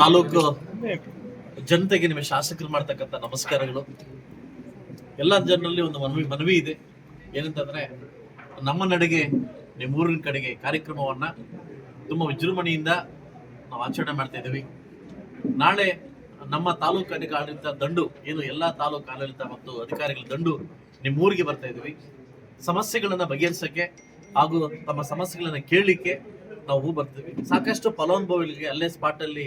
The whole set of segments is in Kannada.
ತಾಲೂಕು ಜನತೆಗೆ ನಿಮ್ಮ ಶಾಸಕರು ಮಾಡ್ತಕ್ಕಂಥ ನಮಸ್ಕಾರಗಳು. ಎಲ್ಲ ಜನರಲ್ಲಿ ಒಂದು ಮನವಿ ಇದೆ. ಏನಂತಂದ್ರೆ, ನಮ್ಮ ನಡೆಗೆ ನಿಮ್ಮೂರಿನ ಕಡೆಗೆ ಕಾರ್ಯಕ್ರಮವನ್ನ ತುಂಬ ವಿಜೃಂಭಣೆಯಿಂದ ನಾವು ಆಚರಣೆ ಮಾಡ್ತಾ ಇದ್ದೀವಿ. ನಾಳೆ ನಮ್ಮ ತಾಲೂಕು ಆಡಳಿತ ದಂಡು ಏನು ಎಲ್ಲ ತಾಲೂಕು ಆಡಳಿತ ಮತ್ತು ಅಧಿಕಾರಿಗಳ ದಂಡು ನಿಮ್ಮೂರಿಗೆ ಬರ್ತಾ ಇದ್ದೀವಿ. ಸಮಸ್ಯೆಗಳನ್ನ ಬಗೆಹರಿಸಕ್ಕೆ ಹಾಗೂ ತಮ್ಮ ಸಮಸ್ಯೆಗಳನ್ನ ಕೇಳಲಿಕ್ಕೆ ನಾವು ಬರ್ತೀವಿ. ಸಾಕಷ್ಟು ಫಲಾನುಭವಿಗಳಿಗೆ ಅಲ್ಲೇ ಸ್ಪಾಟ್ ಅಲ್ಲಿ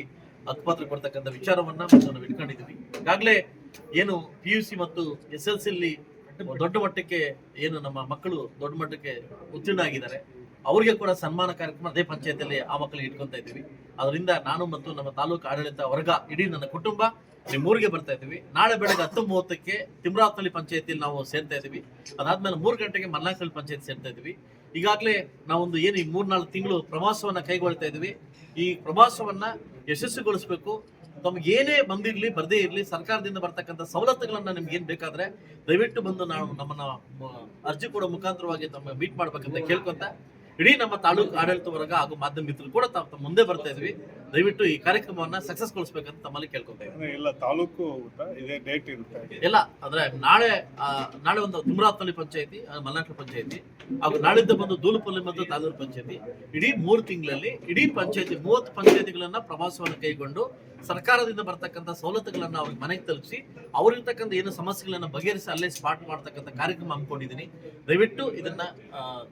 ಹಕ್ಕುಪತ್ರ ಕೊಡ್ತಕ್ಕಂಥ ವಿಚಾರವನ್ನ ನಾವು ಇಟ್ಕೊಂಡಿದ್ದೀವಿ. ಈಗಾಗಲೇ ಏನು PUC ಮತ್ತು SLC ಅಲ್ಲಿ ದೊಡ್ಡ ಮಟ್ಟಕ್ಕೆ ಏನು ನಮ್ಮ ಮಕ್ಕಳು ದೊಡ್ಡ ಮಟ್ಟಕ್ಕೆ ಉತ್ತೀರ್ಣ ಆಗಿದ್ದಾರೆ, ಅವರಿಗೆ ಕೂಡ ಸನ್ಮಾನ ಕಾರ್ಯಕ್ರಮ ಅದೇ ಪಂಚಾಯತಿಯಲ್ಲಿ ಆ ಮಕ್ಕಳಿಗೆ ಇಟ್ಕೊಂತ ಇದ್ದೀವಿ. ಅದರಿಂದ ನಾನು ಮತ್ತು ನಮ್ಮ ತಾಲೂಕು ಆಡಳಿತ ವರ್ಗ ಇಡೀ ನನ್ನ ಕುಟುಂಬ ನಿಮ್ಮೂರಿಗೆ ಬರ್ತಾ ಇದ್ದೀವಿ. ನಾಳೆ ಬೆಳಗ್ಗೆ 10:30ಕ್ಕೆ ತಿಮ್ರಾತ್ನಳ್ಳಿ ಪಂಚಾಯತಿಯಲ್ಲಿ ನಾವು ಸೇರ್ತಾ ಇದ್ದೀವಿ. ಅದಾದ್ಮೇಲೆ 3 ಗಂಟೆಗೆ ಮಲ್ನಾಕಳ್ಳಿ ಪಂಚಾಯತ್ ಸೇರ್ತಾ ಇದ್ದೀವಿ. ಈಗಾಗಲೇ ನಾವೊಂದು ಏನು ಈ 3-4 ತಿಂಗಳು ಪ್ರವಾಸವನ್ನ ಕೈಗೊಳ್ತಾ ಇದ್ದೀವಿ. ಈ ಪ್ರವಾಸವನ್ನ ಯಶಸ್ವಿಗೊಳಿಸಬೇಕು. ತಮ್ಗೆ ಏನೇ ಬಂದಿರ್ಲಿ ಬರ್ದೇ ಇರ್ಲಿ, ಸರ್ಕಾರದಿಂದ ಬರ್ತಕ್ಕಂಥ ಸವಲತ್ತುಗಳನ್ನ ನಿಮ್ಗೆ ಏನ್ ಬೇಕಾದ್ರೆ ದಯವಿಟ್ಟು ಬಂದು ನಾವು ನಮ್ಮನ್ನ ಅರ್ಜಿ ಕೊಡೋ ಮುಖಾಂತರವಾಗಿ ತಮ್ಮ ಮೀಟ್ ಮಾಡ್ಬೇಕಂತ ಕೇಳ್ಕೊಂತ ಇಡೀ ನಮ್ಮ ತಾಲೂಕು ಆಡಳಿತ ವರ್ಗ ಹಾಗೂ ಮಾಧ್ಯಮ ಮಿತ್ರರು ಕೂಡ ತಮ್ಮ ಮುಂದೆ ಬರ್ತಾ ಇದ್ವಿ. ದಯವಿಟ್ಟು ಈ ಕಾರ್ಯಕ್ರಮವನ್ನ ಸಕ್ಸಸ್ ಗೊಳಿಸಬೇಕಂತ ತಮ್ಮಲ್ಲಿ ಕೇಳ್ಕೊತಾ ಇದ್ದೀವಿ. ಎಲ್ಲ ತಾಲೂಕು ಇದೇ ಡೇಟ್ ಇರುತ್ತೆ ಎಲ್ಲ ಅಂದ್ರೆ ನಾಳೆ ಒಂದು ತಿಮ್ರಾತ್ನಳ್ಳಿ ಪಂಚಾಯತಿ, ಮಲ್ನಾಕಳ್ಳಿ ಪಂಚಾಯತಿ ಹಾಗೂ ನಾಳಿದ್ದು ಬಂದು ದೂಲಪಲ್ಲಿ ಮತ್ತು ತಾಲೂರು ಪಂಚಾಯತಿ, ಇಡೀ 3 ತಿಂಗಳಲ್ಲಿ ಇಡೀ ಪಂಚಾಯತಿ 30 ಪಂಚಾಯತಿಗಳನ್ನ ಪ್ರವಾಸವನ್ನು ಕೈಗೊಂಡು ಸರ್ಕಾರದಿಂದ ಬರ್ತಕ್ಕಂಥ ಸವಲತ್ತುಗಳನ್ನ ಅವ್ರಿಗೆ ಮನೆಗೆ ತಲುಪಿಸಿ ಅವ್ರಿರ್ತಕ್ಕಂಥ ಏನು ಸಮಸ್ಯೆಗಳನ್ನ ಬಗೆಹರಿಸಿ ಅಲ್ಲೇ ಸ್ಪಾಟ್ ಮಾಡ್ತಕ್ಕಂಥ ಕಾರ್ಯಕ್ರಮ ಹಮ್ಮಿಕೊಂಡಿದ್ದೀನಿ. ದಯವಿಟ್ಟು ಇದನ್ನ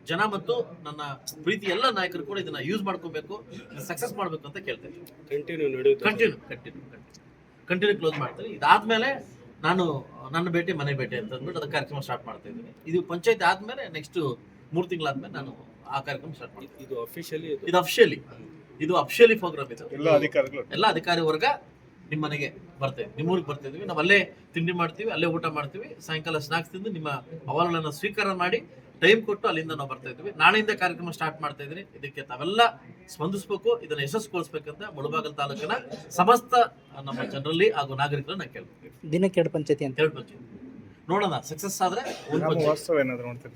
ಜನ ಮತ್ತು ನನ್ನ ಪ್ರೀತಿ ಎಲ್ಲ ನಾಯಕರು ಕೂಡ ಇದನ್ನ ಯೂಸ್ ಮಾಡ್ಕೋಬೇಕು, ಸಕ್ಸಸ್ ಮಾಡ್ಬೇಕು ಅಂತ ಕೇಳ್ತೇನೆ. ಕಂಟಿನ್ಯೂ ಕ್ಲೋಸ್ ಮಾಡ್ತೀನಿ. ಇದಾದ್ಮೇಲೆ ನಾನು ನನ್ನ ಭೇಟಿ ಮನೆ ಭೇಟಿ ಅಂತ ಅಂದ್ಬಿಟ್ಟು ಅದಕ್ಕೆ ಕಾರ್ಯಕ್ರಮ ಸ್ಟಾರ್ಟ್ ಮಾಡ್ತಾ ಇದ್ದೀನಿ. ಇದು ಪಂಚಾಯತ್ ಆದ್ಮೇಲೆ ನೆಕ್ಸ್ಟ್ 3 ತಿಂಗಳಾದ್ಮೇಲೆ ನಾನು ಆ ಕಾರ್ಯಕ್ರಮ ಸ್ಟಾರ್ಟ್ ಮಾಡ್ತೀನಿ. ಇದು ಅಫಿಷಿಯಲಿ ಪ್ರೋಗ್ರಾಮ್. ಇದು ಎಲ್ಲ ಅಧಿಕಾರಿ ವರ್ಗ ನಿಮ್ಮ ಮನೆಗೆ ಬರ್ತೇವೆ, ನಿಮ್ಮೂರಿಗೆ ಬರ್ತಿದ್ವಿ. ನಾವು ಅಲ್ಲೇ ತಿಂಡಿ ಮಾಡ್ತೀವಿ, ಅಲ್ಲೇ ಊಟ ಮಾಡ್ತೀವಿ, ಸಾಯಂಕಾಲ ಸ್ನಾಕ್ಸ್ ತಿಂದು ನಿಮ್ಮ ಅಹವಾಲುಗಳನ್ನ ಸ್ವೀಕಾರ ಮಾಡಿ ಟೈಮ್ ಕೊಟ್ಟು ಅಲ್ಲಿಂದ ನಾವು ಬರ್ತಾ ಇದ್ವಿ. ನಾಳೆಯಿಂದ ಕಾರ್ಯಕ್ರಮ ಸ್ಟಾರ್ಟ್ ಮಾಡ್ತಾ ಇದ್ದೀನಿ. ಇದಕ್ಕೆ ತಾವೆಲ್ಲ ಸ್ಪಂದಿಸಬೇಕು, ಇದನ್ನ ಯಶಸ್ಸುಗೊಳಿಸಬೇಕಂತ ಮುಳಬಾಗಿಲು ತಾಲೂಕಿನ ಸಮಸ್ತ ನಮ್ಮ ಜನರಲ್ಲಿ ಹಾಗೂ ನಾಗರಿಕರನ್ನ ಕೇಳ್ತೀವಿ. ದಿನಕ್ಕೆ 2 ಪಂಚಾಯತಿ ಅಂತ 2 ಪಂಚಾಯತಿ ನೋಡೋಣ, ಸಕ್ಸಸ್ ಆದ್ರೆ 1 ಪಂಚಾಯತಿ.